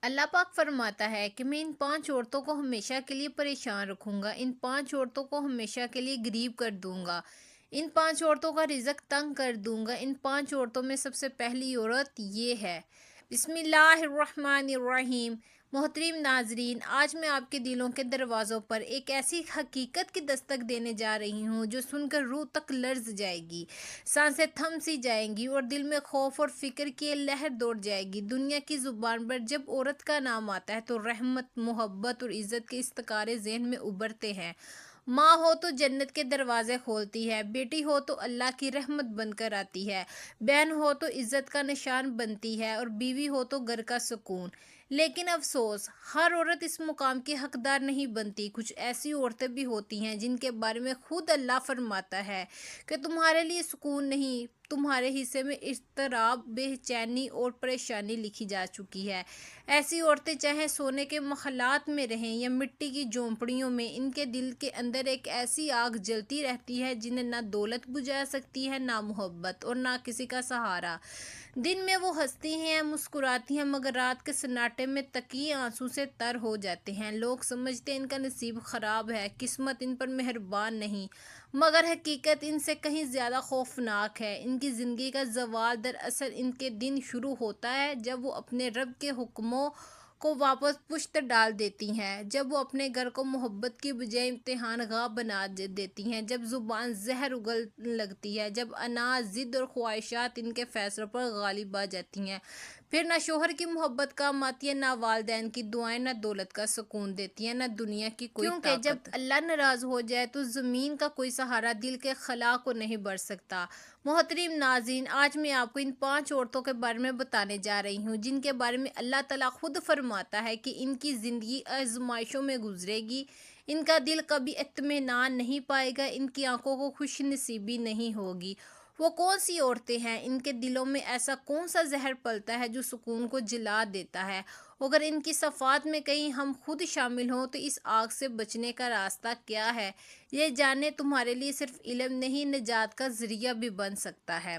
اللہ پاک فرماتا ہے کہ میں ان 5 عورتوں کو ہمیشہ کے لیے پریشان رکھوں گا، ان 5 عورتوں کو ہمیشہ کے لیے غریب کر دوں گا، ان 5 عورتوں کا رزق تنگ کر دوں گا۔ ان 5 عورتوں میں سب سے پہلی عورت یہ ہے۔ بسم اللہ الرحمن الرحیم۔ محترم ناظرین، آج میں آپ کے دلوں کے دروازوں پر ایک ایسی حقیقت کی دستک دینے جا رہی ہوں جو سن کر روح تک لرز جائے گی، سانسیں تھم سی جائیں گی اور دل میں خوف اور فکر کی لہر دوڑ جائے گی۔ دنیا کی زبان پر جب عورت کا نام آتا ہے تو رحمت، محبت اور عزت کے استعارے ذہن میں ابھرتے ہیں۔ ماں ہو تو جنت کے دروازے کھولتی ہے، بیٹی ہو تو اللہ کی رحمت بن کر آتی ہے، بہن ہو تو عزت کا نشان بنتی ہے اور بیوی ہو تو گھر کا سکون۔ لیکن افسوس، ہر عورت اس مقام کی حقدار نہیں بنتی۔ کچھ ایسی عورتیں بھی ہوتی ہیں جن کے بارے میں خود اللہ فرماتا ہے کہ تمہارے لیے سکون نہیں، تمہارے حصے میں اضطراب، بے چینی اور پریشانی لکھی جا چکی ہے۔ ایسی عورتیں چاہے سونے کے محلات میں رہیں یا مٹی کی جھونپڑیوں میں، ان کے دل کے اندر ایک ایسی آگ جلتی رہتی ہے جنہیں نہ دولت بجھا سکتی ہے، نہ محبت اور نہ کسی کا سہارا۔ دن میں وہ ہنستی ہیں، مسکراتی ہیں، مگر رات کے سناٹے میں تقی آنسو سے تر ہو جاتے ہیں۔ لوگ سمجھتے ہیں ان کا نصیب خراب ہے، قسمت ان پر مہربان نہیں، مگر حقیقت ان سے کہیں زیادہ خوفناک ہے۔ ان کی زندگی کا زوال دراصل ان کے دن شروع ہوتا ہے جب وہ اپنے رب کے حکموں کو واپس پشت ڈال دیتی ہیں، جب وہ اپنے گھر کو محبت کی بجائے امتحان گاہ بنا دیتی ہیں، جب زبان زہر اگلنے لگتی ہے، جب انا، ضد اور خواہشات ان کے فیصلوں پر غالب آ جاتی ہیں۔ پھر نہ شوہر کی محبت کام آتی ہے، نہ والدین کی دعائیں، نہ دولت کا سکون دیتی ہیں، نہ دنیا کی کوئی طاقت۔ کیونکہ جب اللہ ناراض ہو جائے تو زمین کا کوئی سہارا دل کے خلا کو نہیں بڑھ سکتا۔ محترم ناظرین، آج میں آپ کو ان 5 عورتوں کے بارے میں بتانے جا رہی ہوں جن کے بارے میں اللہ تعالیٰ خود فرماتا ہے کہ ان کی زندگی آزمائشوں میں گزرے گی، ان کا دل کبھی اطمینان نہیں پائے گا، ان کی آنکھوں کو خوش نصیبی نہیں ہوگی۔ وہ کون سی عورتیں ہیں؟ ان کے دلوں میں ایسا کون سا زہر پلتا ہے جو سکون کو جلا دیتا ہے؟ اگر ان کی صفات میں کہیں ہم خود شامل ہوں تو اس آگ سے بچنے کا راستہ کیا ہے، یہ جاننے تمہارے لیے صرف علم نہیں، نجات کا ذریعہ بھی بن سکتا ہے۔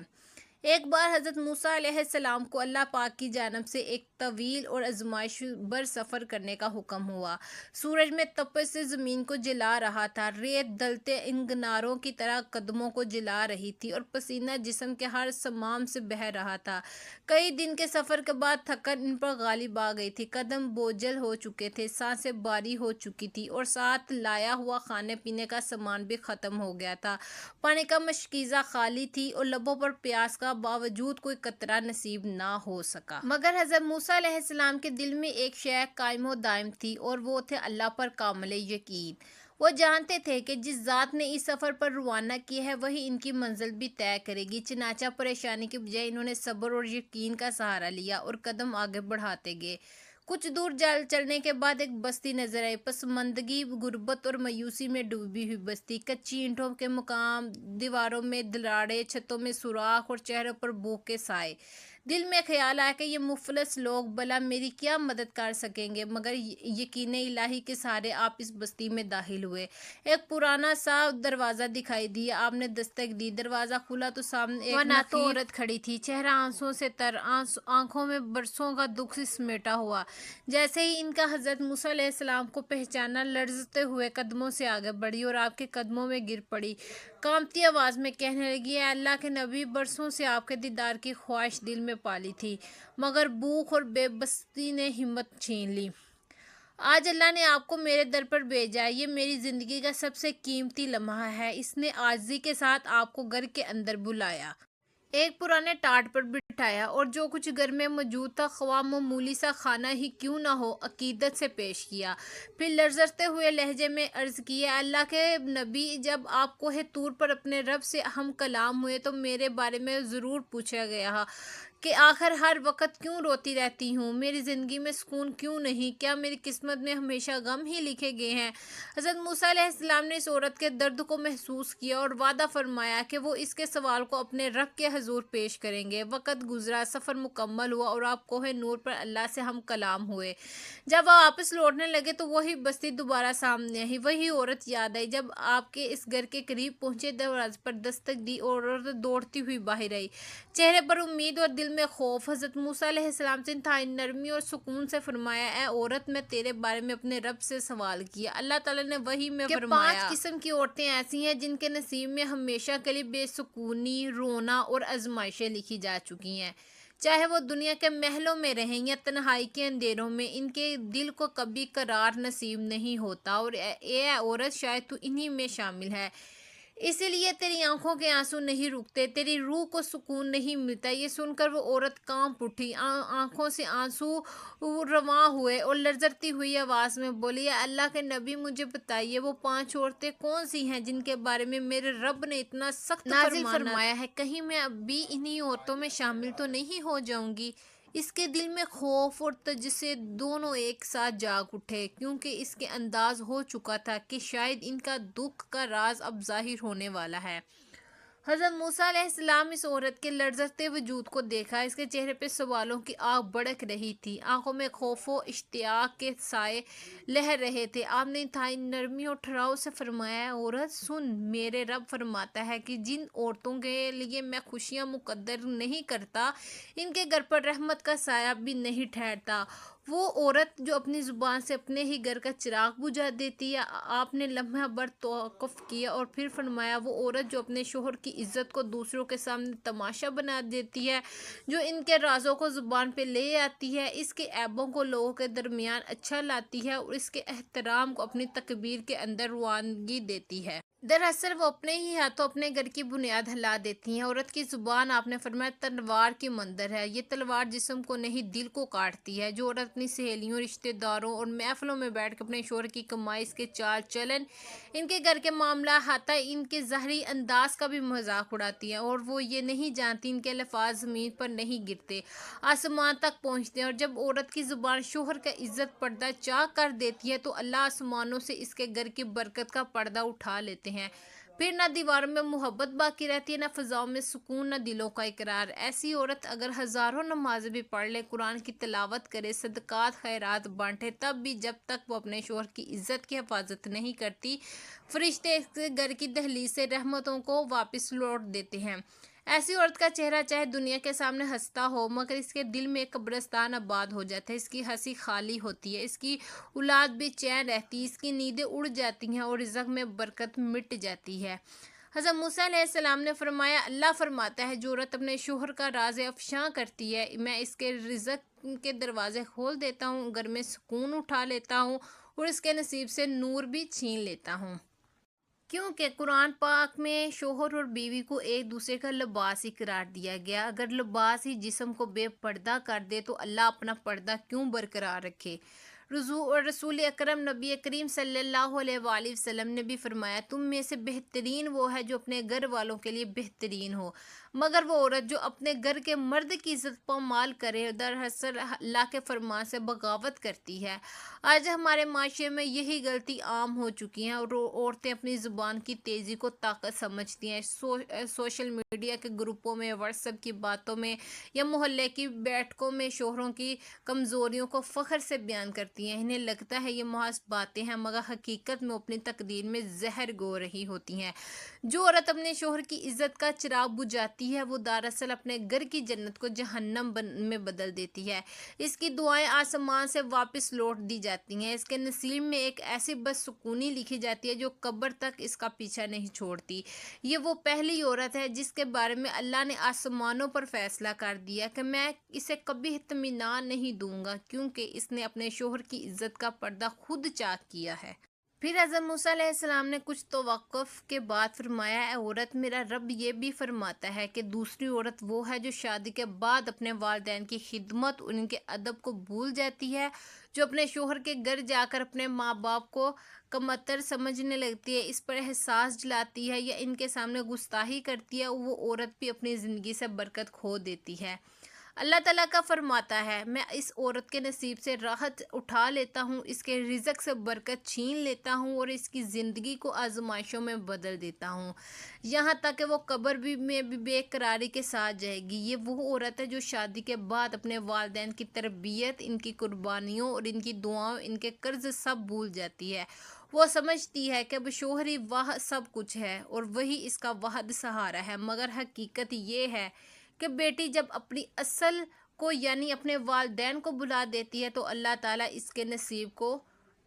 ایک بار حضرت موسیٰ علیہ السلام کو اللہ پاک کی جانب سے ایک طویل اور آزمائش بر سفر کرنے کا حکم ہوا۔ سورج میں تپش سے زمین کو جلا رہا تھا، ریت دلتے انگاروں کی طرح قدموں کو جلا رہی تھی اور پسینہ جسم کے ہر صمام سے بہہ رہا تھا۔ کئی دن کے سفر کے بعد تھکن ان پر غالب آ گئی تھی، قدم بوجھل ہو چکے تھے، سانسیں بھاری ہو چکی تھی اور ساتھ لایا ہوا کھانے پینے کا سامان بھی ختم ہو گیا تھا۔ پانی کا مشکیزہ خالی تھی اور لبوں پر پیاس کا باوجود کوئی قطرہ نصیب نہ ہو سکا۔ مگر حضرت موسیٰ علیہ السلام کے دل میں ایک شے قائم و دائم تھی اور وہ تھے اللہ پر کامل یقین۔ وہ جانتے تھے کہ جس ذات نے اس سفر پر روانہ کیا ہے وہی ان کی منزل بھی طے کرے گی۔ چنانچہ پریشانی کی بجائے انہوں نے صبر اور یقین کا سہارا لیا اور قدم آگے بڑھاتے گئے۔ کچھ دور چلنے کے بعد ایک بستی نظر آئی، پسماندگی، غربت اور مایوسی میں ڈوبی ہوئی بستی۔ کچی اینٹوں کے مکان، دیواروں میں دراڑیں، چھتوں میں سوراخ اور چہروں پر بھوک کے سائے۔ دل میں خیال آیا کہ یہ مفلس لوگ بھلا میری کیا مدد کر سکیں گے، مگر یقین الہی کے سہارے آپ اس بستی میں داخل ہوئے۔ ایک پرانا سا دروازہ دکھائی دیا، آپ نے دستک دی، دروازہ کھلا تو سامنے ایک نفیس عورت کھڑی تھی، چہرہ آنسوؤں سے تر، آنکھوں میں برسوں کا دکھ سمیٹا ہوا۔ جیسے ہی ان کا حضرت موسیٰ علیہ السلام کو پہچانا، لرزتے ہوئے قدموں سے آگے بڑھی اور آپ کے قدموں میں گر پڑی، کانپتی آواز میں کہنے لگی، اے اللہ کے نبی، برسوں سے آپ کے دیدار کی خواہش دل میں پالی تھی، مگر بھوک اور بے بسی نے ہمت چھین لی۔ آج اللہ نے آپ کو میرے در پر بھیجا ہے، یہ میری زندگی کا سب سے قیمتی لمحہ ہے۔ اس نے عاجزی کے ساتھ آپ کو گھر کے اندر بلایا، ایک پرانے ٹاٹ پر بٹھایا اور جو کچھ گھر میں موجود تھا، خواہ معمولی سا کھانا ہی کیوں نہ ہو، عقیدت سے پیش کیا۔ پھر لرزتے ہوئے لہجے میں عرض کی، اے اللہ کے نبی، جب آپ کوہ طور پر اپنے رب سے ہم کلام ہوئے تو میرے بارے میں ضرور پوچھا گیا کہ آخر ہر وقت کیوں روتی رہتی ہوں، میری زندگی میں سکون کیوں نہیں، کیا میری قسمت میں ہمیشہ غم ہی لکھے گئے ہیں؟ حضرت موسیٰ علیہ السلام نے اس عورت کے درد کو محسوس کیا اور وعدہ فرمایا کہ وہ اس کے سوال کو اپنے رب کے حضور پیش کریں گے۔ وقت گزرا، سفر مکمل ہوا اور آپ کوہ نور پر اللہ سے ہم کلام ہوئے۔ جب آپ واپس لوٹنے لگے تو وہی بستی دوبارہ سامنے آئی، وہی عورت یاد آئی۔ جب آپ کے اس گھر کے قریب پہنچے، دروازے پر دستک دی اور عورت دوڑتی ہوئی باہر آئی، چہرے پر امید اور دل میں خوف۔ حضرت موسیٰ علیہ السلام سے انتہائی نرمی اور سکون سے فرمایا، اے عورت، میں تیرے بارے میں اپنے رب سے سوال کیا۔ اللہ تعالیٰ نے وحی میں فرمایا کہ 5 قسم کی عورتیں ایسی ہیں جن کے نصیب میں ہمیشہ کے لیے بے سکونی، رونا اور آزمائشیں لکھی جا چکی ہیں۔ چاہے وہ دنیا کے محلوں میں رہیں یا تنہائی کے اندھیروں میں، ان کے دل کو کبھی قرار نصیب نہیں ہوتا، اور اے عورت، شاید تو انہی میں شامل ہے۔ اسی لیے تیری آنکھوں کے آنسو نہیں رکتے، تیری روح کو سکون نہیں ملتا۔ یہ سن کر وہ عورت کانپ اٹھی، آنکھوں سے آنسو رواں ہوئے اور لرزتی ہوئی آواز میں بولی، اے اللہ کے نبی، مجھے بتائیے وہ 5 عورتیں کون سی ہیں جن کے بارے میں میرے رب نے اتنا سخت نازل فرمایا ہے؟ کہیں میں اب بھی انہی عورتوں میں شامل تو نہیں ہو جاؤں گی؟ اس کے دل میں خوف اور تجسس دونوں ایک ساتھ جاگ اٹھے، کیونکہ اس کے انداز ہو چکا تھا کہ شاید ان کا دکھ کا راز اب ظاہر ہونے والا ہے۔ حضرت موسیٰ علیہ السلام اس عورت کے لرزتے وجود کو دیکھا، اس کے چہرے پہ سوالوں کی آگ بھڑک رہی تھی، آنکھوں میں خوف و اشتیاق کے سائے لہر رہے تھے۔ آپ نے انتہائی نرمی اور ٹھہراؤ سے فرمایا، اے عورت، سن، میرے رب فرماتا ہے کہ جن عورتوں کے لیے میں خوشیاں مقدر نہیں کرتا، ان کے گھر پر رحمت کا سایہ بھی نہیں ٹھہرتا۔ وہ عورت جو اپنی زبان سے اپنے ہی گھر کا چراغ بجھا دیتی ہے۔ آپ نے لمحہ بھر توقف کیا اور پھر فرمایا، وہ عورت جو اپنے شوہر کی عزت کو دوسروں کے سامنے تماشا بنا دیتی ہے، جو ان کے رازوں کو زبان پہ لے آتی ہے، اس کے عیبوں کو لوگوں کے درمیان اچھا لاتی ہے اور اس کے احترام کو اپنی تکبیر کے اندر روانگی دیتی ہے۔ دراصل وہ اپنے ہی ہاتھوں اپنے گھر کی بنیاد ہلا دیتی ہیں۔ عورت کی زبان، آپ نے فرمایا، تلوار کی مانند ہے، یہ تلوار جسم کو نہیں دل کو کاٹتی ہے۔ جو عورت اپنی سہیلیوں، رشتہ داروں اور محفلوں میں بیٹھ کے اپنے شوہر کی کمائی، اس کے چال چلن، ان کے گھر کے معاملات، حتی ان کے ظاہری انداز کا بھی مذاق اڑاتی ہے، اور وہ یہ نہیں جانتی ان کے الفاظ زمین پر نہیں گرتے، آسمان تک پہنچتے ہیں، اور جب عورت کی زبان شوہر کا عزت پردہ چاک کر دیتی ہے تو اللہ آسمانوں سے اس کے گھر کی برکت کا پردہ اٹھا لیتے ہیں۔ پھر نہ دیواروں میں محبت باقی رہتی ہے، نہ فضاؤں میں سکون، نہ دلوں کا اقرار۔ ایسی عورت اگر ہزاروں نمازیں بھی پڑھ لے، قرآن کی تلاوت کرے، صدقات خیرات بانٹے، تب بھی جب تک وہ اپنے شوہر کی عزت کی حفاظت نہیں کرتی، فرشتے اس کے گھر کی دہلیز سے رحمتوں کو واپس لوٹ دیتے ہیں۔ ایسی عورت کا چہرہ چاہے دنیا کے سامنے ہنستا ہو، مگر اس کے دل میں ایک قبرستان آباد ہو جاتا ہے، اس کی ہنسی خالی ہوتی ہے، اس کی اولاد بے چین رہتی ہے، اس کی نیندیں اڑ جاتی ہیں اور رزق میں برکت مٹ جاتی ہے۔ حضرت موسیٰ علیہ السلام نے فرمایا، اللہ فرماتا ہے، جو عورت اپنے شوہر کا راز افشاں کرتی ہے، میں اس کے رزق کے دروازے کھول دیتا ہوں، گھر میں سکون اٹھا لیتا ہوں اور اس کے نصیب سے نور بھی چھین لیتا ہوں۔ کیونکہ قرآن پاک میں شوہر اور بیوی کو ایک دوسرے کا لباس ہی قرار دیا گیا۔ اگر لباس ہی جسم کو بے پردہ کر دے تو اللہ اپنا پردہ کیوں برقرار رکھے؟ رسول اکرم نبی کریم صلی اللہ علیہ وآلہ وسلم نے بھی فرمایا، تم میں سے بہترین وہ ہے جو اپنے گھر والوں کے لیے بہترین ہو، مگر وہ عورت جو اپنے گھر کے مرد کی عزت پامال کرے، دراصل اللہ کے فرمان سے بغاوت کرتی ہے۔ آج ہمارے معاشرے میں یہی غلطی عام ہو چکی ہے، اور عورتیں اپنی زبان کی تیزی کو طاقت سمجھتی ہیں، سوشل میڈیا کے گروپوں میں، واٹس ایپ کی باتوں میں یا محلے کی بیٹھکوں میں شوہروں کی کمزوریوں کو فخر سے بیان کرتی ہیں۔ انہیں لگتا ہے یہ محض باتیں ہیں، مگر حقیقت میں اپنی تقدیر میں زہر گو رہی ہوتی ہیں۔ جو عورت اپنے شوہر کی عزت کا چراغ بجھاتی ہے، وہ دراصل اپنے گھر کی جنت کو جہنم میں بدل دیتی ہے۔ اس کی دعائیں آسمان سے واپس لوٹ دی جاتی ہیں، اس کے نصیب میں ایک ایسی بدسکونی لکھی جاتی ہے جو قبر تک اس کا پیچھا نہیں چھوڑتی۔ یہ وہ پہلی عورت ہے جس کے بارے میں اللہ نے آسمانوں پر فیصلہ کر دیا کہ میں اسے کبھی اطمینان نہیں دوں گا، کیونکہ اس نے اپنے شوہر کی عزت کا پردہ خود چاک کیا ہے۔ پھر حضرت موسیٰ علیہ السلام نے کچھ توقف کے بعد فرمایا، اے عورت، میرا رب یہ بھی فرماتا ہے کہ دوسری عورت وہ ہے جو شادی کے بعد اپنے والدین کی خدمت اور ان کے ادب کو بھول جاتی ہے، جو اپنے شوہر کے گھر جا کر اپنے ماں باپ کو کمتر سمجھنے لگتی ہے، اس پر احساس جلاتی ہے یا ان کے سامنے گستاخی کرتی ہے، وہ عورت بھی اپنی زندگی سے برکت کھو دیتی ہے۔ اللہ تعالیٰ کا فرماتا ہے، میں اس عورت کے نصیب سے راحت اٹھا لیتا ہوں، اس کے رزق سے برکت چھین لیتا ہوں اور اس کی زندگی کو آزمائشوں میں بدل دیتا ہوں، یہاں تک کہ وہ قبر میں بھی بے قراری کے ساتھ جائے گی۔ یہ وہ عورت ہے جو شادی کے بعد اپنے والدین کی تربیت، ان کی قربانیوں اور ان کی دعاؤں، ان کے قرض سب بھول جاتی ہے۔ وہ سمجھتی ہے کہ اب شوہر ہی وہ سب کچھ ہے اور وہی اس کا واحد سہارا ہے، مگر حقیقت یہ ہے کہ بیٹی جب اپنی اصل کو یعنی اپنے والدین کو بلا دیتی ہے تو اللہ تعالیٰ اس کے نصیب کو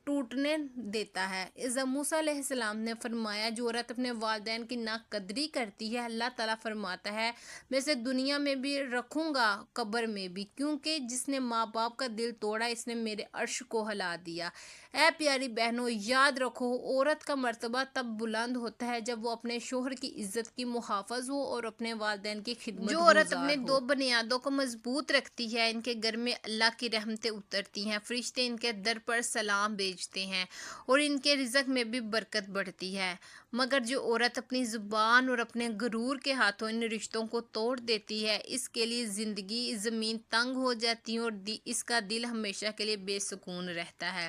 ٹوٹنے دیتا ہے۔ اذا موسیٰ علیہ السلام نے فرمایا جو عورت اپنے والدین کی ناقدری کرتی ہے اللہ تعالیٰ فرماتا ہے میں اسے دنیا میں بھی رکھوں گا قبر میں بھی، کیونکہ جس نے ماں باپ کا دل توڑا اس نے میرے عرش کو ہلا دیا۔ اے پیاری بہنوں، یاد رکھو عورت کا مرتبہ تب بلند ہوتا ہے جب وہ اپنے شوہر کی عزت کی محافظ ہو اور اپنے والدین کی خدمت جو عورت اپنے دو بنیادوں کو مضبوط رکھتی ہے ان کے گھر میں اللہ کی رحمتیں اترتی ہیں، فرشتے ان کے در پر سلام بھیجتے ہیں اور ان کے رزق میں بھی برکت بڑھتی ہے۔ مگر جو عورت اپنی زبان اور اپنے غرور کے ہاتھوں ان رشتوں کو توڑ دیتی ہے اس کے لیے زندگی زمین تنگ ہو جاتی ہے اور اس کا دل ہمیشہ کے لیے بے سکون رہتا ہے۔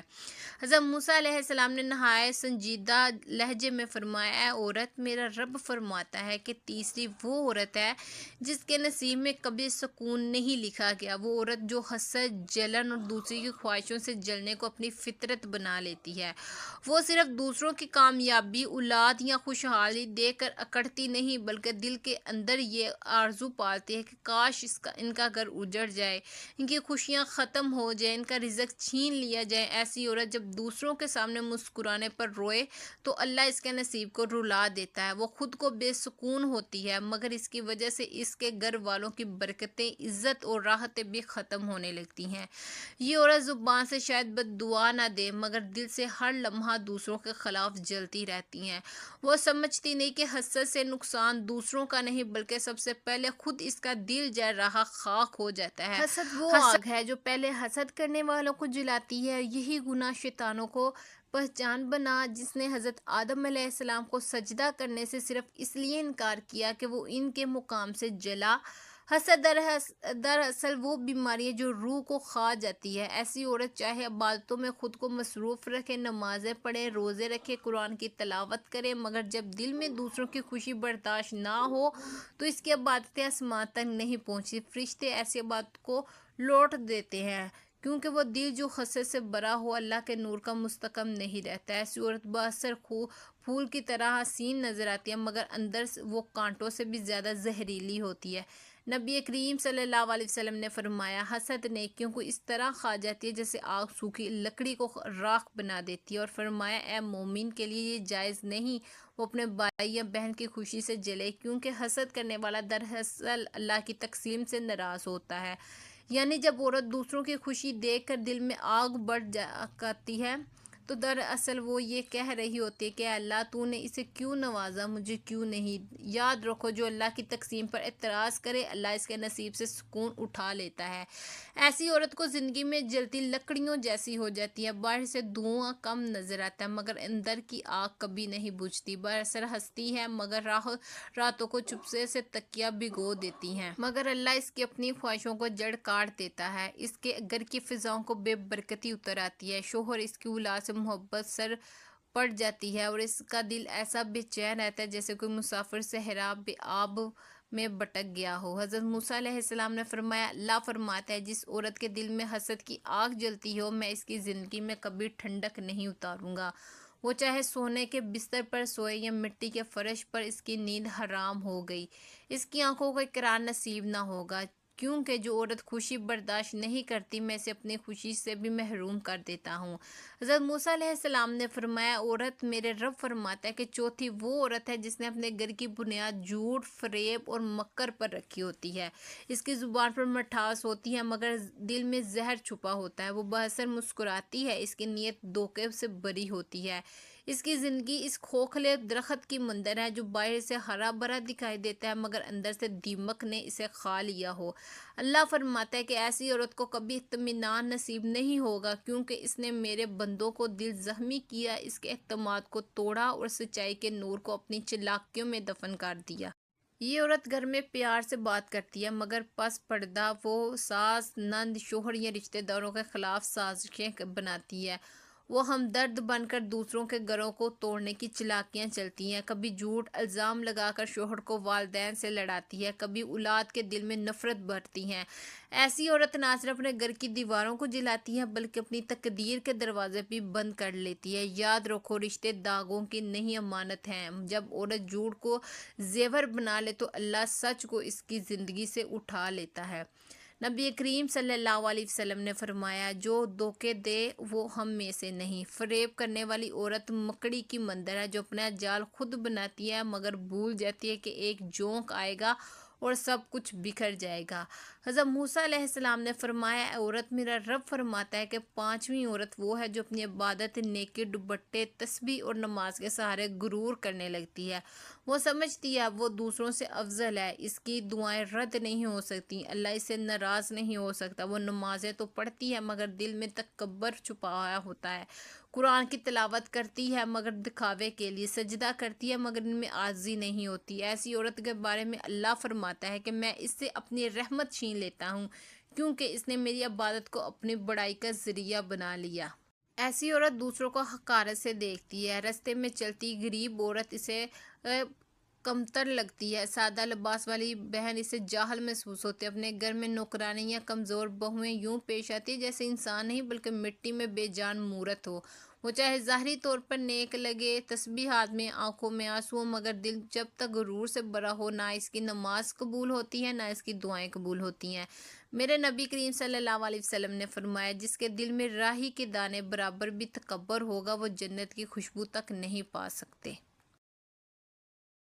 حضرت موسیٰ علیہ السلام نے نہایت سنجیدہ لہجے میں فرمایا اے عورت، میرا رب فرماتا ہے کہ تیسری وہ عورت ہے جس کے نصیب میں کبھی سکون نہیں لکھا گیا، وہ عورت جو حسد، جلن اور دوسری کی خواہشوں سے جلنے کو اپنی فطرت بنا لیتی ہے۔ وہ صرف دوسروں کی کامیابی، اولاد یا خوشحالی دیکھ کر اکڑتی نہیں بلکہ دل کے اندر یہ آرزو پالتی ہے کہ کاش ان کا گھر اجڑ جائے، ان کی خوشیاں ختم ہو جائیں، ان کا رزق چھین لیا جائے۔ ایسی عورت جب دوسروں کے سامنے مسکرانے پر روئے تو اللہ اس کے نصیب کو رلا دیتا ہے، وہ خود کو بے سکون ہوتی ہے مگر اس کی وجہ سے اس کے گھر والوں کی برکتیں، عزت اور راحتیں بھی ختم ہونے لگتی ہیں۔ یہ عورت زبان سے شاید بد دعا نہ دے مگر دل سے ہر لمحہ دوسروں کے خلاف جلتی رہتی ہیں۔ وہ سمجھتی نہیں کہ حسد سے نقصان دوسروں کا نہیں بلکہ سب سے پہلے خود اس کا دل جل رہا خاک ہو جاتا ہے۔ حسد وہ آگ ہے جو پہلے حسد کرنے والوں کو جلاتی ہے، یہی گناہ شیطانوں کو پہچان بنا جس نے حضرت آدم علیہ السلام کو سجدہ کرنے سے صرف اس لیے انکار کیا کہ وہ ان کے مقام سے جلا۔ حسد دراصل وہ بیماری ہے جو روح کو کھا جاتی ہے۔ ایسی عورت چاہے عبادتوں میں خود کو مصروف رکھے، نمازیں پڑھے، روزے رکھے، قرآن کی تلاوت کرے مگر جب دل میں دوسروں کی خوشی برداشت نہ ہو تو اس کی عبادتیں آسمان تک نہیں پہنچتی۔ فرشتے ایسی عبادت کو لوٹ دیتے ہیں کیونکہ وہ دل جو حسد سے بھرا ہو اللہ کے نور کا مستحکم نہیں رہتا۔ ایسی عورت باثر پھول کی طرح حسین نظر آتی ہے مگر اندر وہ کانٹوں سے بھی زیادہ زہریلی ہوتی ہے۔ نبی کریم صلی اللہ علیہ وسلم نے فرمایا حسد نیکیوں کو اس طرح کھا جاتی ہے جیسے آگ سوکھی لکڑی کو راکھ بنا دیتی ہے، اور فرمایا اے مومن کے لیے یہ جائز نہیں وہ اپنے بھائی یا بہن کی خوشی سے جلے کیونکہ حسد کرنے والا دراصل اللہ کی تقسیم سے ناراض ہوتا ہے۔ یعنی جب عورت دوسروں کی خوشی دیکھ کر دل میں آگ بڑھ کرتی ہے تو دراصل وہ یہ کہہ رہی ہوتی ہے کہ اے اللہ تو نے اسے کیوں نوازا، مجھے کیوں نہیں۔ یاد رکھو جو اللہ کی تقسیم پر اعتراض کرے اللہ اس کے نصیب سے سکون اٹھا لیتا ہے۔ ایسی عورت کو زندگی میں جلتی لکڑیوں جیسی ہو جاتی ہے، باہر سے دھواں کم نظر آتا ہے مگر اندر کی آگ کبھی نہیں بجھتی، برسر ہنستی ہے مگر راتوں کو چپسے سے تکیہ بھگو دیتی ہیں مگر اللہ اس کی اپنی خواہشوں کو جڑ کاٹ دیتا ہے، اس کے گھر کی فضاؤں کو بے برکتی اتر آتی ہے، شوہر اس کی اولاد سے محبت سر پڑ جاتی ہے اور اس کا دل ایسا بے چین رہتا ہے جیسے کوئی مسافر صحرا بے آب میں بھٹک گیا ہو۔ حضرت موسیٰ علیہ السلام نے فرمایا اللہ فرماتا ہے جس عورت کے دل میں حسد کی آگ جلتی ہو میں اس کی زندگی میں کبھی ٹھنڈک نہیں اتاروں گا، وہ چاہے سونے کے بستر پر سوئے یا مٹی کے فرش پر، اس کی نیند حرام ہو گئی، اس کی آنکھوں کو اقرار نصیب نہ ہوگا، کیونکہ جو عورت خوشی برداشت نہیں کرتی میں اسے اپنی خوشی سے بھی محروم کر دیتا ہوں۔ حضرت موسیٰ علیہ السلام نے فرمایا عورت میرے رب فرماتا ہے کہ چوتھی وہ عورت ہے جس نے اپنے گھر کی بنیاد جھوٹ، فریب اور مکر پر رکھی ہوتی ہے، اس کی زبان پر مٹھاس ہوتی ہے مگر دل میں زہر چھپا ہوتا ہے، وہ بااثر مسکراتی ہے اس کی نیت دھوکے سے بری ہوتی ہے، اس کی زندگی اس کھوکھلے درخت کی مانند ہے جو باہر سے ہرا بھرا دکھائی دیتا ہے مگر اندر سے دیمک نے اسے کھا لیا ہو۔ اللہ فرماتا ہے کہ ایسی عورت کو کبھی اطمینان نصیب نہیں ہوگا کیونکہ اس نے میرے بندوں کو دل زخمی کیا، اس کے اعتماد کو توڑا اور سچائی کے نور کو اپنی چالاکیوں میں دفن کر دیا۔ یہ عورت گھر میں پیار سے بات کرتی ہے مگر پس پردہ وہ ساس، نند، شوہر یا رشتہ داروں کے خلاف سازشیں بناتی ہے وہ ہمدرد بن کر دوسروں کے گھروں کو توڑنے کی چلاکیاں چلتی ہیں، کبھی جھوٹ الزام لگا کر شوہر کو والدین سے لڑاتی ہے، کبھی اولاد کے دل میں نفرت بھرتی ہیں۔ ایسی عورت نہ صرف اپنے گھر کی دیواروں کو جلاتی ہے بلکہ اپنی تقدیر کے دروازے بھی بند کر لیتی ہے۔ یاد رکھو، رشتے داغوں کی نہیں امانت ہیں۔ جب عورت جھوٹ کو زیور بنا لے تو اللہ سچ کو اس کی زندگی سے اٹھا لیتا ہے۔ نبی کریم صلی اللہ علیہ وسلم نے فرمایا، جو دھوکے دے وہ ہم میں سے نہیں۔ فریب کرنے والی عورت مکڑی کی مانند ہے جو اپنا جال خود بناتی ہے مگر بھول جاتی ہے کہ ایک جونک آئے گا اور سب کچھ بکھر جائے گا۔ حضرت موسیٰ علیہ السلام نے فرمایا، اے عورت، میرا رب فرماتا ہے کہ پانچویں عورت وہ ہے جو اپنی عبادت، نیکی، دوپٹے، تسبیح اور نماز کے سہارے غرور کرنے لگتی ہے۔ وہ سمجھتی ہے اب وہ دوسروں سے افضل ہے، اس کی دعائیں رد نہیں ہو سکتی، اللہ اس سے ناراض نہیں ہو سکتا۔ وہ نمازیں تو پڑھتی ہے مگر دل میں تکبر چھپایا ہوتا ہے، قرآن کی تلاوت کرتی ہے مگر دکھاوے کے لیے، سجدہ کرتی ہے مگر ان میں عاجزی نہیں ہوتی۔ ایسی عورت کے بارے میں اللہ فرماتا ہے کہ میں اس سے اپنی رحمت چھین لیتا ہوں کیونکہ اس نے میری عبادت کو اپنی بڑائی کا ذریعہ بنا لیا۔ ایسی عورت دوسروں کو حقارت سے دیکھتی ہے، راستے میں چلتی غریب عورت اسے کمتر لگتی ہے، سادہ لباس والی بہن اسے جاہل محسوس ہوتی ہے، اپنے گھر میں نوکرانی یا کمزور بہویں یوں پیش آتی ہے جیسے انسان نہیں بلکہ مٹی میں بے جان مورت ہو۔ وہ چاہے ظاہری طور پر نیک لگے، تسبیح ہاتھ میں، آنکھوں میں آنسو ہو، مگر دل جب تک غرور سے بھرا ہو نہ اس کی نماز قبول ہوتی ہے نہ اس کی دعائیں قبول ہوتی ہیں۔ میرے نبی کریم صلی اللہ علیہ وسلم نے فرمایا، جس کے دل میں راہی کے دانے برابر بھی تکبر ہوگا وہ جنت کی خوشبو تک نہیں پا سکتے۔